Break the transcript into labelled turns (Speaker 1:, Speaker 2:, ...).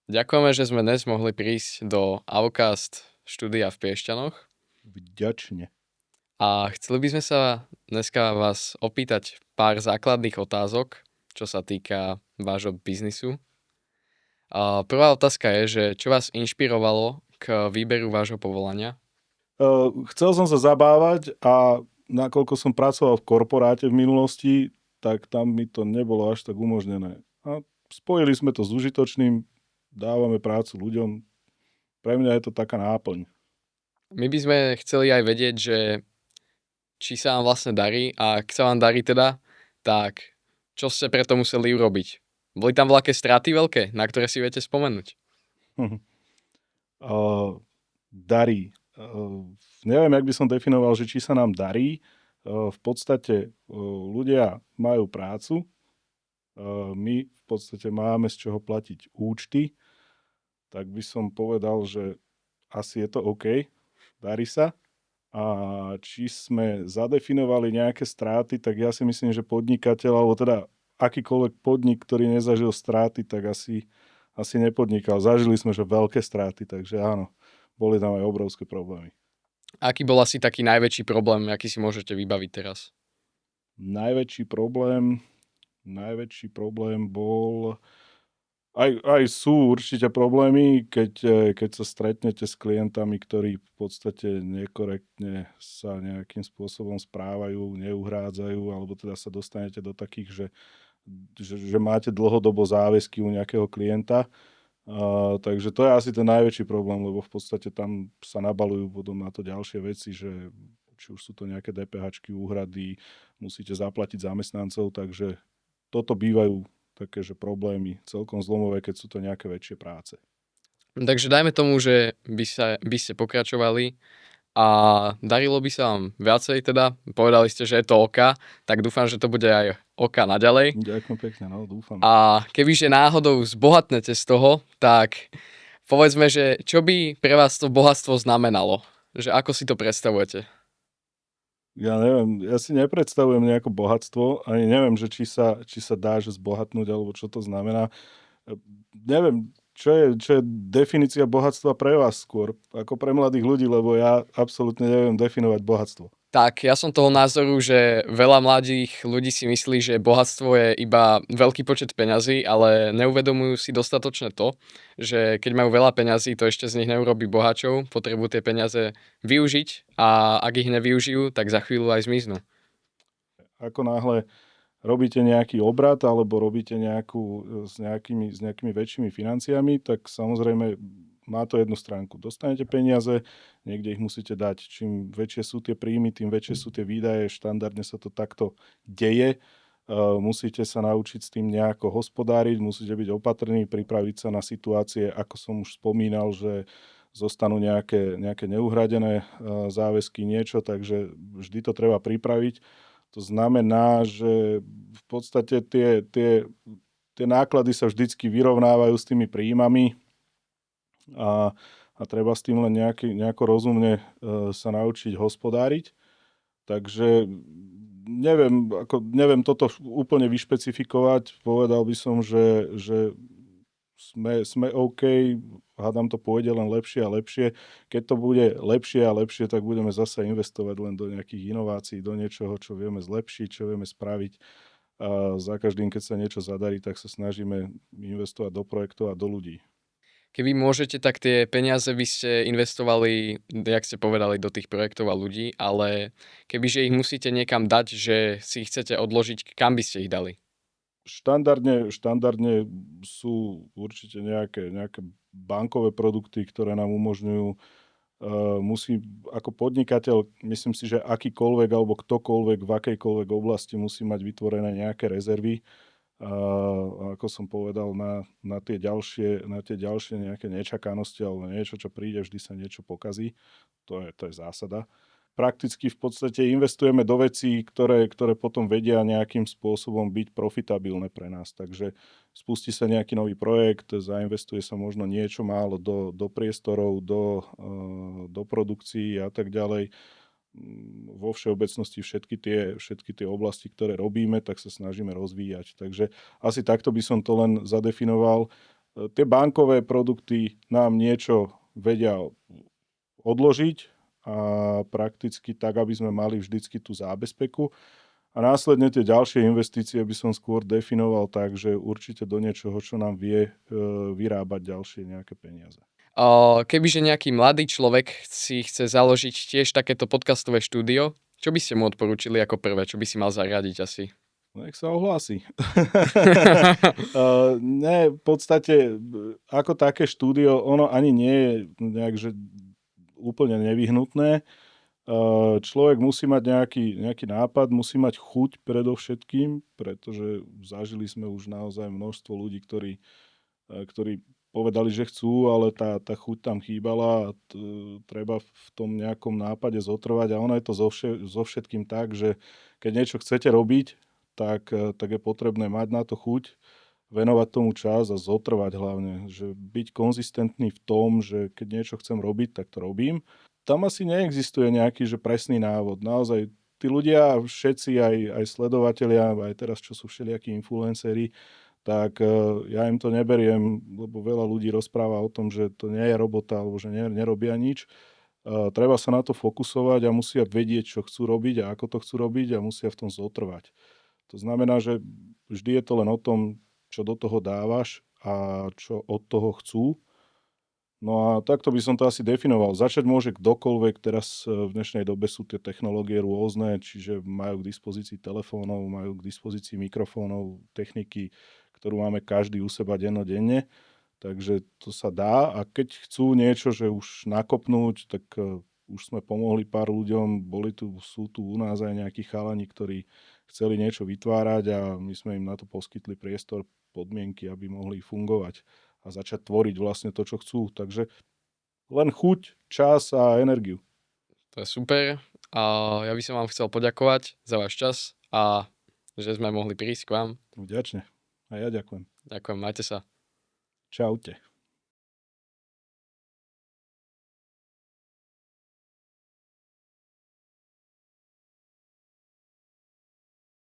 Speaker 1: Ďakujeme, že sme dnes mohli prísť do Avocast štúdia v Piešťanoch
Speaker 2: Vďačne.
Speaker 1: a chceli by sme sa dneska vás opýtať pár základných otázok, čo sa týka vášho biznisu. A prvá otázka je, že čo vás inšpirovalo k výberu vášho povolania?
Speaker 2: Chcel som sa zabávať a nakoľko som pracoval v korporáte v minulosti, tak tam mi to nebolo až tak umožnené. A spojili sme to s užitočným, dávame prácu ľuďom. Pre mňa je to taká náplň.
Speaker 1: My by sme chceli aj vedieť, že či sa vám vlastne darí a ak sa vám darí teda, tak čo ste preto museli urobiť? Boli tam veľké straty veľké, na ktoré si viete spomenúť?
Speaker 2: Darí. Neviem, jak by som definoval, že či sa nám darí. V podstate ľudia majú prácu, my v podstate máme z čoho platiť účty, tak by som povedal, že asi je to OK, darí sa. A či sme zadefinovali nejaké stráty, tak ja si myslím, že podnikateľ, alebo teda akýkoľvek podnik, ktorý nezažil stráty, tak asi nepodnikal. Zažili sme, že veľké stráty, takže áno, boli tam aj obrovské problémy.
Speaker 1: Aký bol asi taký najväčší problém, aký si môžete vybaviť teraz?
Speaker 2: Najväčší problém bol... Aj sú určite problémy, keď sa stretnete s klientami, ktorí v podstate nekorektne sa nejakým spôsobom správajú, neuhrádzajú, alebo teda sa dostanete do takých, že máte dlhodobo záväzky u nejakého klienta. Takže to je asi ten najväčší problém, lebo v podstate tam sa nabalujú potom na to ďalšie veci, že či už sú to nejaké DPH, úhrady, musíte zaplatiť zamestnancov, takže toto bývajú také, že problémy celkom zlomové, keď sú to nejaké väčšie práce.
Speaker 1: Takže dajme tomu, že by ste pokračovali a darilo by sa vám viacej teda, povedali ste, že je to OK, tak dúfam, že to bude aj OK naďalej.
Speaker 2: Ďakujem pekne, no dúfam.
Speaker 1: A kebyže náhodou zbohatnete z toho, tak povedzme, že čo by pre vás to bohatstvo znamenalo? Že ako si to predstavujete?
Speaker 2: Ja neviem, ja si nepredstavujem nejaké bohatstvo, ani neviem, že či sa dá, že zbohatnúť, alebo čo to znamená. Neviem, čo je definícia bohatstva pre vás skôr, ako pre mladých ľudí, lebo ja absolútne neviem definovať bohatstvo.
Speaker 1: Tak, ja som toho názoru, že veľa mladých ľudí si myslí, že bohatstvo je iba veľký počet peňazí, ale neuvedomujú si dostatočne to, že keď majú veľa peňazí, to ešte z nich neurobí bohačov, potrebujú tie peniaze využiť a ak ich nevyužijú, tak za chvíľu aj zmiznú.
Speaker 2: Ako náhle robíte nejaký obrat alebo robíte s nejakými väčšími financiami, tak samozrejme má to jednu stránku. Dostanete peniaze, niekde ich musíte dať. Čím väčšie sú tie príjmy, tým väčšie sú tie výdaje. Štandardne sa to takto deje. Musíte sa naučiť s tým nejako hospodáriť, musíte byť opatrní, pripraviť sa na situácie, ako som už spomínal, že zostanú nejaké neuhradené záväzky, niečo, takže vždy to treba pripraviť. To znamená, že v podstate tie náklady sa vždycky vyrovnávajú s tými príjmami a treba s tým len nejako rozumne sa naučiť hospodáriť. Takže neviem toto úplne vyšpecifikovať. Povedal by som, že sme OK, hádam to pôjde len lepšie a lepšie. Keď to bude lepšie a lepšie, tak budeme zase investovať len do nejakých inovácií, do niečoho, čo vieme zlepšiť, čo vieme spraviť. A za každým, keď sa niečo zadarí, tak sa snažíme investovať do projektov a do ľudí.
Speaker 1: Keby môžete, tak tie peniaze by ste investovali, jak ste povedali, do tých projektov a ľudí, ale kebyže ich musíte niekam dať, že si ich chcete odložiť, kam by ste ich dali?
Speaker 2: Štandardne sú určite nejaké bankové produkty, ktoré nám umožňujú, musí ako podnikateľ, myslím si, že akýkoľvek alebo ktokoľvek v akejkoľvek oblasti musí mať vytvorené nejaké rezervy. A ako som povedal, na tie ďalšie nejaké nečakanosti alebo niečo, čo príde, vždy sa niečo pokazí. To je zásada. Prakticky v podstate investujeme do vecí, ktoré potom vedia nejakým spôsobom byť profitabilné pre nás. Takže spustí sa nejaký nový projekt, zainvestuje sa možno niečo málo do priestorov, do produkcií a tak ďalej. Vo všeobecnosti všetky tie oblasti, ktoré robíme, tak sa snažíme rozvíjať. Takže asi takto by som to len zadefinoval. Tie bankové produkty nám niečo vedia odložiť a prakticky tak, aby sme mali vždycky tú zábezpeku. A následne tie ďalšie investície by som skôr definoval tak, že určite do niečoho, čo nám vie vyrábať ďalšie nejaké peniaze.
Speaker 1: Kebyže nejaký mladý človek si chce založiť tiež takéto podcastové štúdio, čo by ste mu odporúčili ako prvé? Čo by si mal zaradiť asi?
Speaker 2: Nech sa ohlási. Ne, v podstate ako také štúdio, ono ani nie je nejak, že úplne nevyhnutné. Človek musí mať nejaký nápad, musí mať chuť predovšetkým, pretože zažili sme už naozaj množstvo ľudí, ktorí povedali, že chcú, ale tá chuť tam chýbala a treba v tom nejakom nápade zotrvať a ono je to so všetkým tak, že keď niečo chcete robiť, tak je potrebné mať na to chuť, venovať tomu čas a zotrvať hlavne. Že byť konzistentný v tom, že keď niečo chcem robiť, tak to robím. Tam asi neexistuje nejaký že presný návod. Naozaj tí ľudia, všetci, aj sledovatelia, aj teraz, čo sú všelijakí influenceri, tak ja im to neberiem, lebo veľa ľudí rozpráva o tom, že to nie je robota, alebo že nerobia nič. Treba sa na to fokusovať a musia vedieť, čo chcú robiť a ako to chcú robiť a musia v tom zotrvať. To znamená, že vždy je to len o tom, čo do toho dávaš a čo od toho chcú. No a takto by som to asi definoval. Začať môže kdokoľvek, teraz v dnešnej dobe sú tie technológie rôzne, čiže majú k dispozícii telefónov, majú k dispozícii mikrofónov, techniky, ktorú máme každý u seba dennodenne. Takže to sa dá a keď chcú niečo, že už nakopnúť, tak už sme pomohli pár ľuďom, sú tu u nás aj nejakí chalani, ktorí chceli niečo vytvárať a my sme im na to poskytli priestor, podmienky, aby mohli fungovať a začať tvoriť vlastne to, čo chcú. Takže len chuť, čas a energiu.
Speaker 1: To je super. A ja by som vám chcel poďakovať za váš čas a že sme mohli prísť k vám.
Speaker 2: Vďačne. A ja ďakujem.
Speaker 1: Ďakujem, majte sa.
Speaker 2: Čaute.